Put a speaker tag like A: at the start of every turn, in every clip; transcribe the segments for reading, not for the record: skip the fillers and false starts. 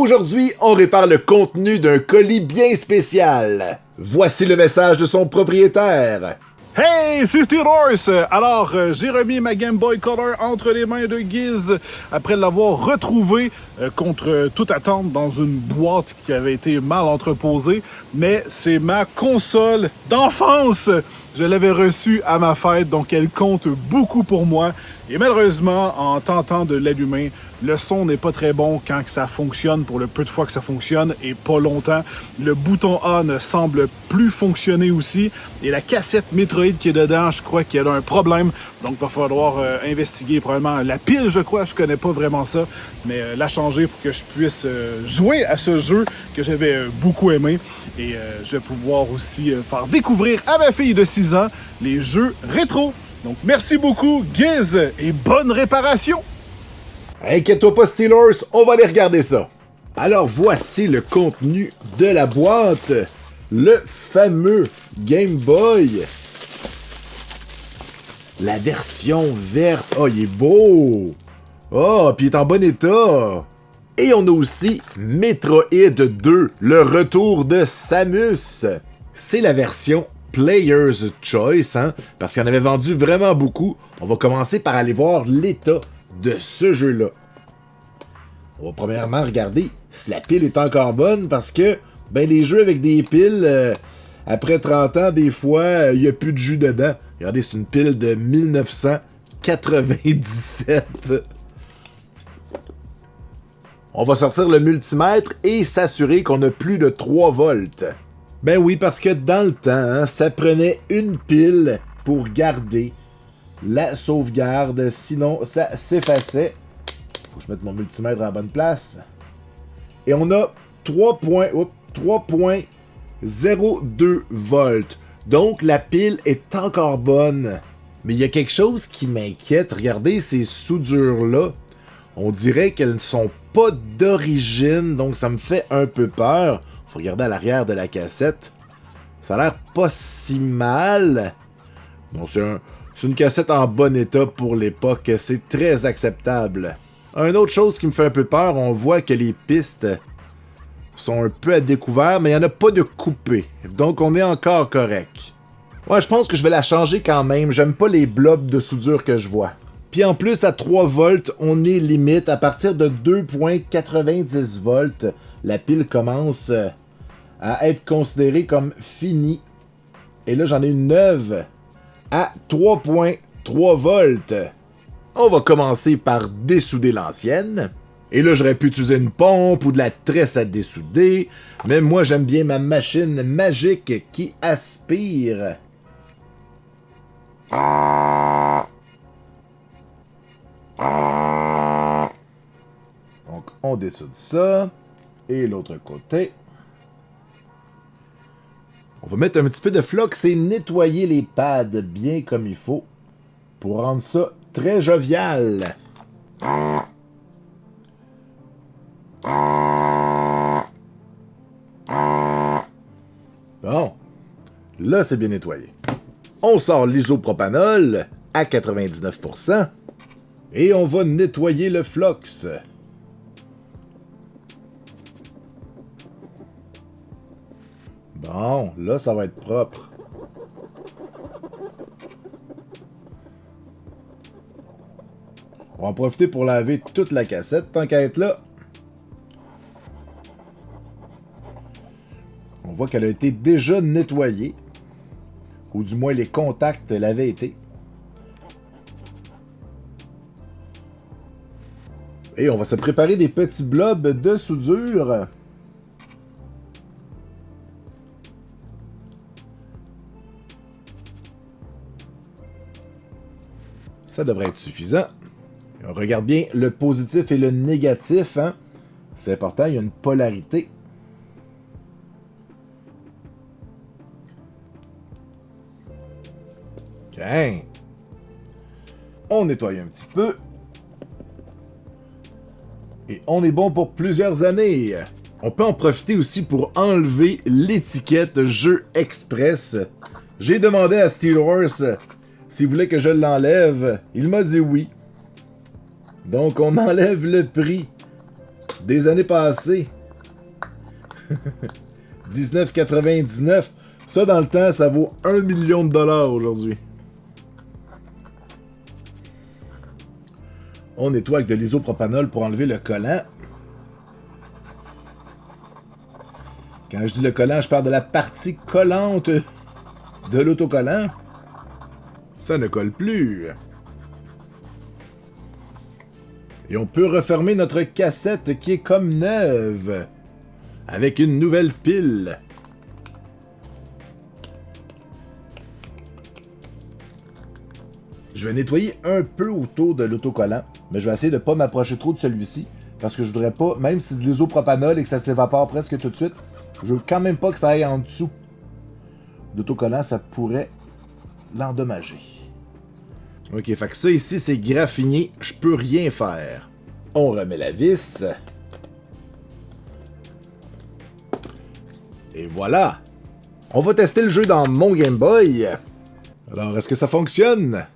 A: Aujourd'hui, on répare le contenu d'un colis bien spécial. Voici le message de son propriétaire.
B: Hey, c'est Steel Horse! Alors, j'ai remis ma Game Boy Color entre les mains de Giz après l'avoir retrouvée contre toute attente dans une boîte qui avait été mal entreposée. Mais c'est ma console d'enfance! Je l'avais reçue à ma fête, donc elle compte beaucoup pour moi. Et malheureusement, en tentant de l'allumer, le son n'est pas très bon quand ça fonctionne, pour le peu de fois que ça fonctionne, et pas longtemps. Le bouton A ne semble plus fonctionner aussi. Et la cassette Metroid qui est dedans, je crois qu'elle a un problème. Donc, il va falloir investiguer probablement la pile, je crois. Je connais pas vraiment ça. Mais la changer pour que je puisse jouer à ce jeu que j'avais beaucoup aimé. Et je vais pouvoir aussi faire découvrir à ma fille de 6 ans les jeux rétro. Donc, merci beaucoup, Giz, et bonne réparation!
A: Inquiète-toi pas, Steelers, on va aller regarder ça. Alors, voici le contenu de la boîte. Le fameux Game Boy. La version verte. Oh, il est beau! Oh, puis il est en bon état. Et on a aussi Metroid 2, le retour de Samus. C'est la version Player's Choice, hein, parce qu'il en avait vendu vraiment beaucoup. On va commencer par aller voir l'état de ce jeu-là. On va premièrement regarder si la pile est encore bonne, parce que ben les jeux avec des piles, après 30 ans, des fois, il n'y a plus de jus dedans. Regardez, c'est une pile de 1997. On va sortir le multimètre et s'assurer qu'on a plus de 3 volts. Ben oui, parce que dans le temps, hein, ça prenait une pile pour garder la sauvegarde, sinon ça s'effaçait. Faut que je mette mon multimètre à la bonne place. Et on a 3.02 volts. Donc la pile est encore bonne. Mais il y a quelque chose qui m'inquiète. Regardez ces soudures-là. On dirait qu'elles ne sont pas d'origine, donc ça me fait un peu peur. Faut regarder à l'arrière de la cassette. Ça a l'air pas si mal. Bon, c'est une cassette en bon état pour l'époque. C'est très acceptable. Une autre chose qui me fait un peu peur, on voit que les pistes sont un peu à découvert, mais il n'y en a pas de coupé. Donc on est encore correct. Ouais, je pense que je vais la changer quand même. J'aime pas les blobs de soudure que je vois. Puis en plus, à 3 volts, on est limite. À partir de 2.90 volts, la pile commence à être considérée comme finie. Et là, j'en ai une neuve à 3.3 volts. On va commencer par dessouder l'ancienne. Et là, j'aurais pu utiliser une pompe ou de la tresse à dessouder. Mais moi, j'aime bien ma machine magique qui aspire. Donc, on dessoude ça. Et l'autre côté. On va mettre un petit peu de flox et nettoyer les pads bien comme il faut pour rendre ça très jovial. Bon, là c'est bien nettoyé. On sort l'isopropanol à 99% et on va nettoyer le flox. Bon, là, ça va être propre. On va en profiter pour laver toute la cassette, tant qu'à être là. On voit qu'elle a été déjà nettoyée. Ou du moins, les contacts l'avaient été. Et on va se préparer des petits blobs de soudure. Ça devrait être suffisant. Et on regarde bien le positif et le négatif. Hein? C'est important, il y a une polarité. OK. On nettoie un petit peu. Et on est bon pour plusieurs années. On peut en profiter aussi pour enlever l'étiquette Jeu Express. J'ai demandé à Steel Horse s'il voulait que je l'enlève. Il m'a dit oui. Donc on enlève le prix des années passées. 19,99. Ça, dans le temps, ça vaut 1 million de dollars aujourd'hui. On nettoie avec de l'isopropanol pour enlever le collant. Quand je dis le collant, je parle de la partie collante de l'autocollant. Ça ne colle plus. Et on peut refermer notre cassette qui est comme neuve. Avec une nouvelle pile. Je vais nettoyer un peu autour de l'autocollant. Mais je vais essayer de ne pas m'approcher trop de celui-ci. Parce que je voudrais pas, même si c'est de l'isopropanol et que ça s'évapore presque tout de suite, je veux quand même pas que ça aille en dessous. L'autocollant, ça pourrait l'endommager. Ok, fait que ça ici, c'est graffiné. Je peux rien faire. On remet la vis. Et voilà. On va tester le jeu dans mon Game Boy. Alors, est-ce que ça fonctionne?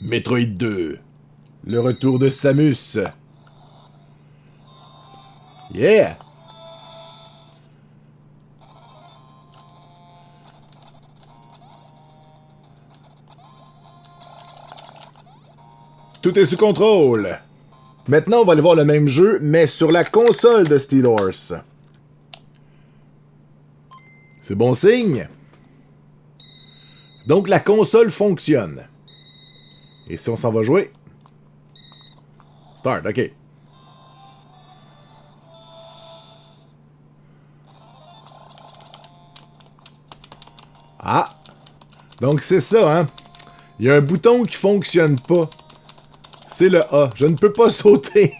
A: Metroid 2. Le retour de Samus. Yeah! Tout est sous contrôle. Maintenant, on va aller voir le même jeu, mais sur la console de Steel Horse. C'est bon signe. Donc, la console fonctionne. Et si on s'en va jouer? Start, ok. Ah! Donc, c'est ça, hein? Il y a un bouton qui fonctionne pas. C'est le A. Je ne peux pas sauter.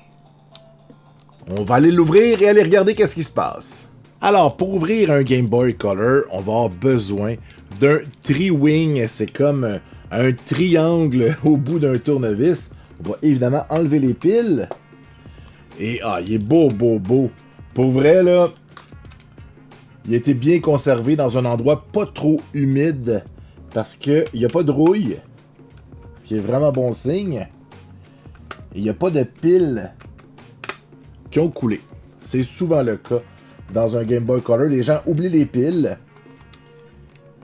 A: On va aller l'ouvrir et aller regarder qu'est-ce qui se passe. Alors, pour ouvrir un Game Boy Color, on va avoir besoin d'un tri-wing. C'est comme un triangle au bout d'un tournevis. On va évidemment enlever les piles. Et, il est beau, beau, beau. Pour vrai, là, il a été bien conservé dans un endroit pas trop humide. Parce qu'il n'y a pas de rouille. Ce qui est vraiment bon signe. Il n'y a pas de piles qui ont coulé. C'est souvent le cas dans un Game Boy Color. Les gens oublient les piles.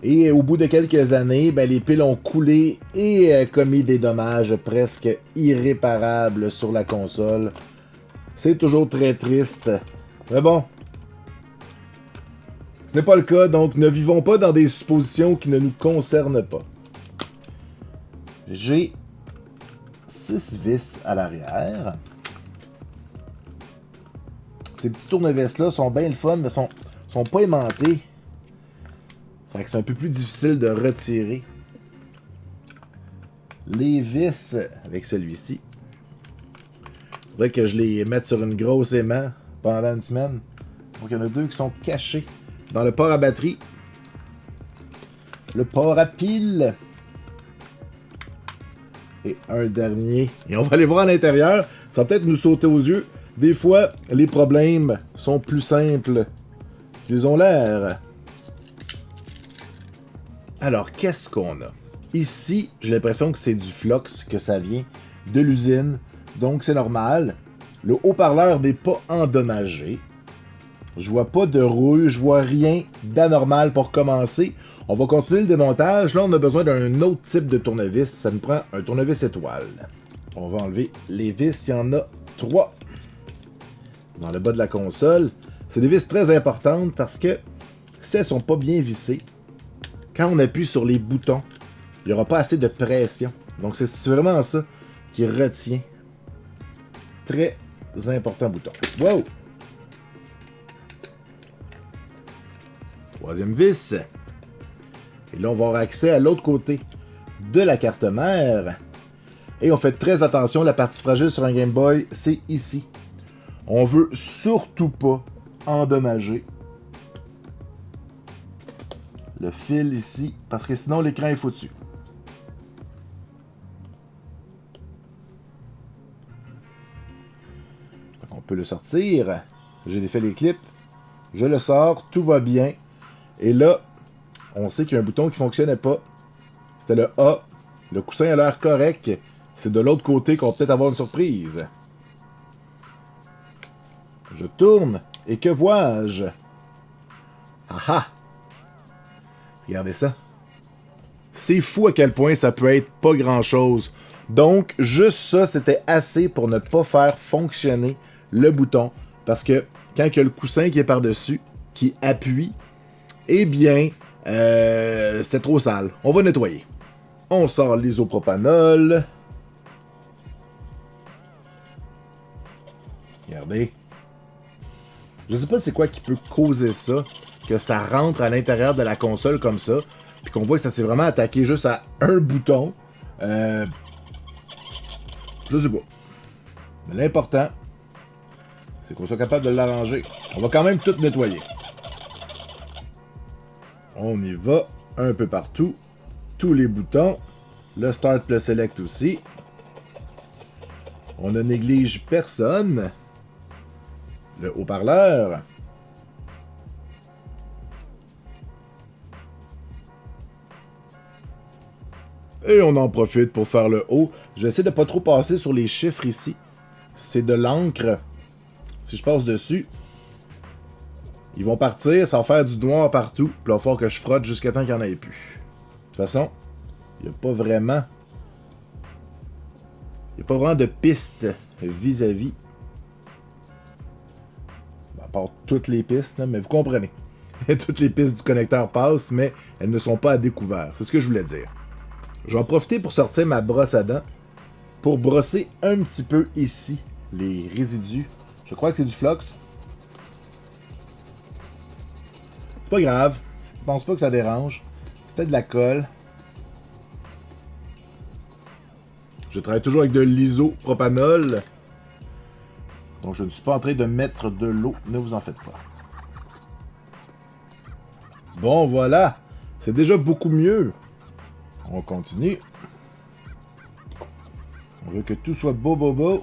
A: Et au bout de quelques années, les piles ont coulé et commis des dommages presque irréparables sur la console. C'est toujours très triste. Mais bon. Ce n'est pas le cas, donc ne vivons pas dans des suppositions qui ne nous concernent pas. J'ai 6 vis à l'arrière. Ces petits tournevis-là sont bien le fun, mais sont pas aimantés. Fait que c'est un peu plus difficile de retirer. Les vis avec celui-ci. Faudrait que je les mette sur une grosse aimant pendant une semaine. Donc il y en a 2 qui sont cachés dans le port à batterie. Le port à pile. Et un dernier. Et on va aller voir à l'intérieur. Ça va peut-être nous sauter aux yeux. Des fois, les problèmes sont plus simples qu'ils ont l'air. Alors, qu'est-ce qu'on a? Ici, j'ai l'impression que c'est du flux, que ça vient de l'usine. Donc, c'est normal. Le haut-parleur n'est pas endommagé. Je vois pas de rouille, je vois rien d'anormal pour commencer. On va continuer le démontage. Là, on a besoin d'un autre type de tournevis. Ça nous prend un tournevis étoile. On va enlever les vis. Il y en a 3 dans le bas de la console. C'est des vis très importantes parce que si elles sont pas bien vissées, quand on appuie sur les boutons, il n'y aura pas assez de pression. Donc, c'est vraiment ça qui retient. Très important bouton. Wow! Troisième vis. Et là, on va avoir accès à l'autre côté de la carte mère. Et on fait très attention, la partie fragile sur un Game Boy, c'est ici. On veut surtout pas endommager le fil ici, parce que sinon l'écran est foutu. On peut le sortir. J'ai défait les clips. Je le sors, tout va bien. Et là, on sait qu'il y a un bouton qui ne fonctionnait pas. C'était le A. Le coussin a l'air correct, c'est de l'autre côté qu'on va peut-être avoir une surprise. Je tourne, et que vois-je? Ah ah! Regardez ça. C'est fou à quel point ça peut être pas grand-chose. Donc, juste ça, c'était assez pour ne pas faire fonctionner le bouton. Parce que quand il y a le coussin qui est par-dessus, qui appuie, eh bien, c'est trop sale. On va nettoyer. On sort l'isopropanol. Regardez. Je sais pas c'est quoi qui peut causer ça, que ça rentre à l'intérieur de la console comme ça, puis qu'on voit que ça s'est vraiment attaqué juste à un bouton. Je sais pas. Mais l'important, c'est qu'on soit capable de l'arranger. On va quand même tout nettoyer. On y va, un peu partout. Tous les boutons. Le Start plus Select aussi. On ne néglige personne. Le haut-parleur. Et on en profite pour faire le haut. Je vais essayer de pas trop passer sur les chiffres ici. C'est de l'encre. Si je passe dessus, ils vont partir, ça va faire du noir partout. Puis il va falloir que je frotte jusqu'à temps qu'il n'y en ait plus. De toute façon, il n'y a pas vraiment... Il n'y a pas vraiment de piste vis-à-vis. À part toutes les pistes, là, mais vous comprenez. Toutes les pistes du connecteur passent, mais elles ne sont pas à découvert. C'est ce que je voulais dire. Je vais en profiter pour sortir ma brosse à dents pour brosser un petit peu ici les résidus. Je crois que c'est du flox. C'est pas grave. Je pense pas que ça dérange. C'est peut-être de la colle. Je travaille toujours avec de l'isopropanol. Donc je ne suis pas en train de mettre de l'eau. Ne vous en faites pas. Bon, voilà. C'est déjà beaucoup mieux. On continue. On veut que tout soit beau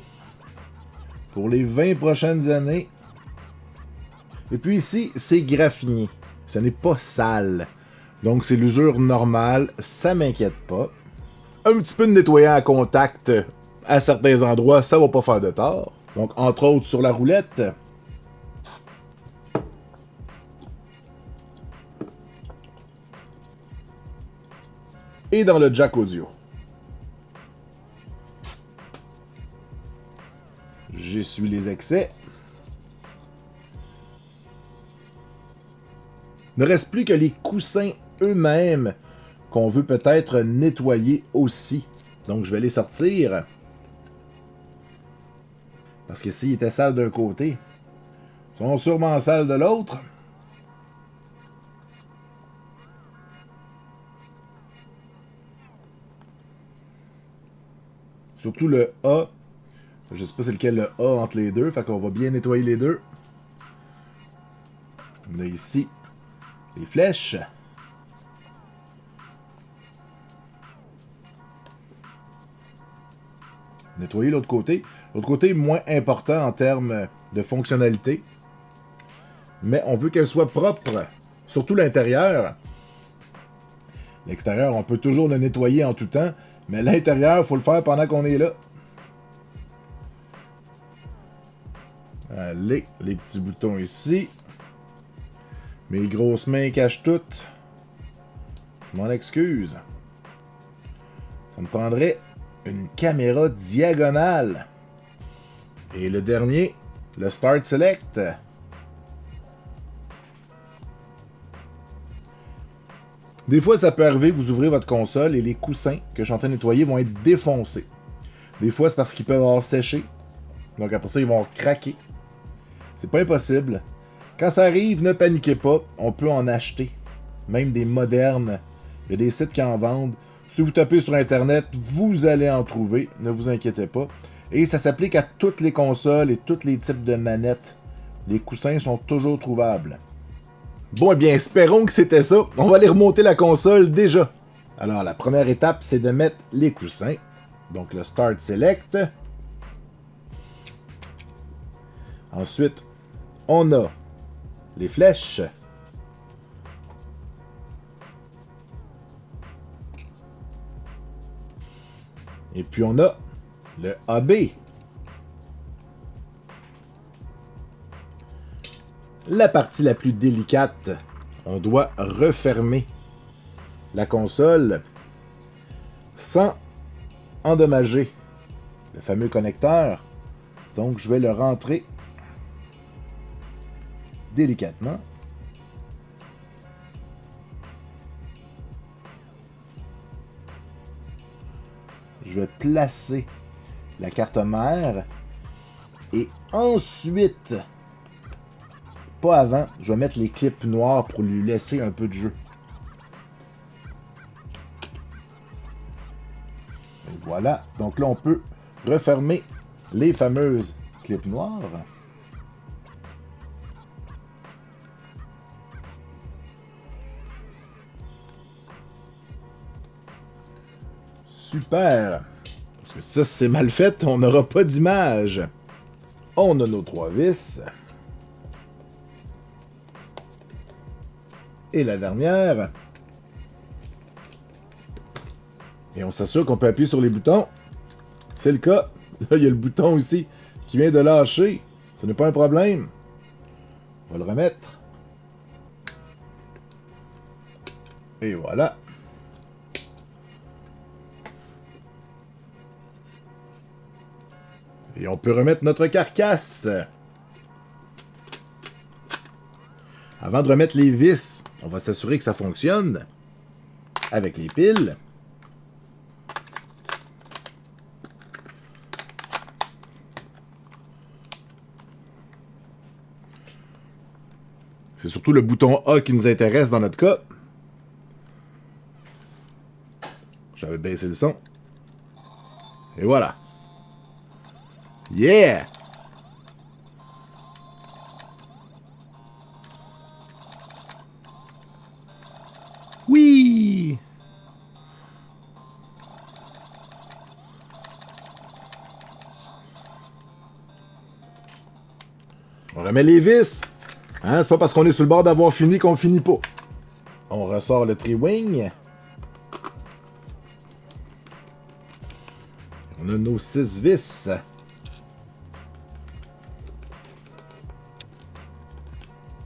A: pour les 20 prochaines années. Et puis ici, c'est graffiné. Ce n'est pas sale. Donc c'est l'usure normale. Ça m'inquiète pas. Un petit peu de nettoyant à contact à certains endroits, ça va pas faire de tort. Donc entre autres sur la roulette. Et dans le jack audio. J'essuie les excès. Il ne reste plus que les coussins eux-mêmes qu'on veut peut-être nettoyer aussi. Donc je vais les sortir. Parce que s'ils étaient sales d'un côté, ils sont sûrement sales de l'autre. Surtout le A. Je sais pas c'est lequel le A entre les deux. Fait qu'on va bien nettoyer les deux. On a ici les flèches. Nettoyer l'autre côté. L'autre côté est moins important en termes de fonctionnalité. Mais on veut qu'elle soit propre. Surtout l'intérieur. L'extérieur, on peut toujours le nettoyer en tout temps. Mais l'intérieur, il faut le faire pendant qu'on est là. Allez, les petits boutons ici. Mes grosses mains cachent toutes. Je m'en excuse. Ça me prendrait une caméra diagonale. Et le dernier, le Start Select. Des fois, ça peut arriver que vous ouvrez votre console et les coussins que je suis en train de nettoyer vont être défoncés. Des fois, c'est parce qu'ils peuvent avoir séché. Donc après ça, ils vont craquer. C'est pas impossible. Quand ça arrive, ne paniquez pas. On peut en acheter. Même des modernes. Il y a des sites qui en vendent. Si vous tapez sur Internet, vous allez en trouver. Ne vous inquiétez pas. Et ça s'applique à toutes les consoles et tous les types de manettes. Les coussins sont toujours trouvables. Bon, eh bien, espérons que c'était ça. On va aller remonter la console déjà. Alors, la première étape, c'est de mettre les coussins. Donc, le Start Select. Ensuite, on a les flèches. Et puis on a le AB. La partie la plus délicate, on doit refermer la console sans endommager le fameux connecteur. Donc je vais le rentrer délicatement. Je vais placer la carte mère et ensuite, pas avant, je vais mettre les clips noirs pour lui laisser un peu de jeu. Et voilà. Donc là, on peut refermer les fameuses clips noires. Super! Parce que ça, si c'est mal fait, on n'aura pas d'image. On a nos 3 vis. Et la dernière. Et on s'assure qu'on peut appuyer sur les boutons. C'est le cas. Là, il y a le bouton aussi qui vient de lâcher. Ce n'est pas un problème. On va le remettre. Et voilà. Et on peut remettre notre carcasse. Avant de remettre les vis, on va s'assurer que ça fonctionne avec les piles. C'est surtout le bouton A qui nous intéresse dans notre cas. J'avais baissé le son. Et voilà. Yeah! Oui! On remet les vis. Hein? C'est pas parce qu'on est sur le bord d'avoir fini qu'on finit pas. On ressort le tri-wing. On a nos 6 vis.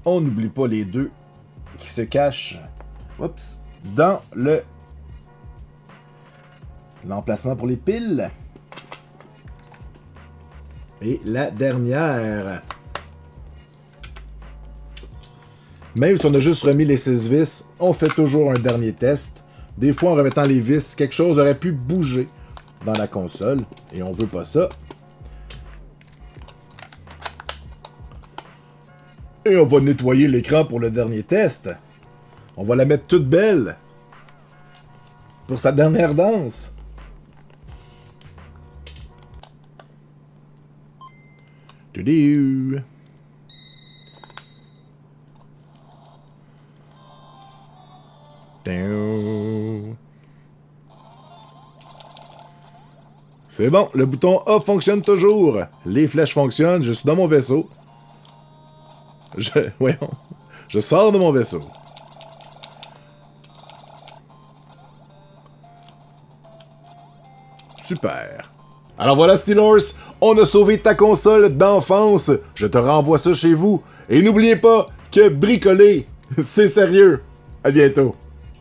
A: On n'oublie pas les 2 qui se cachent dans l'emplacement pour les piles. Et la dernière. Même si on a juste remis les 6 vis, on fait toujours un dernier test. Des fois, en remettant les vis, quelque chose aurait pu bouger dans la console. Et on veut pas ça. Et on va nettoyer l'écran pour le dernier test. On va la mettre toute belle. Pour sa dernière danse. Tudou. C'est bon, le bouton A fonctionne toujours. Les flèches fonctionnent, je suis dans mon vaisseau. Voyons, je sors de mon vaisseau. Super. Alors voilà Steelhorse, on a sauvé ta console d'enfance. Je te renvoie ça chez vous. Et n'oubliez pas que bricoler, c'est sérieux. À bientôt.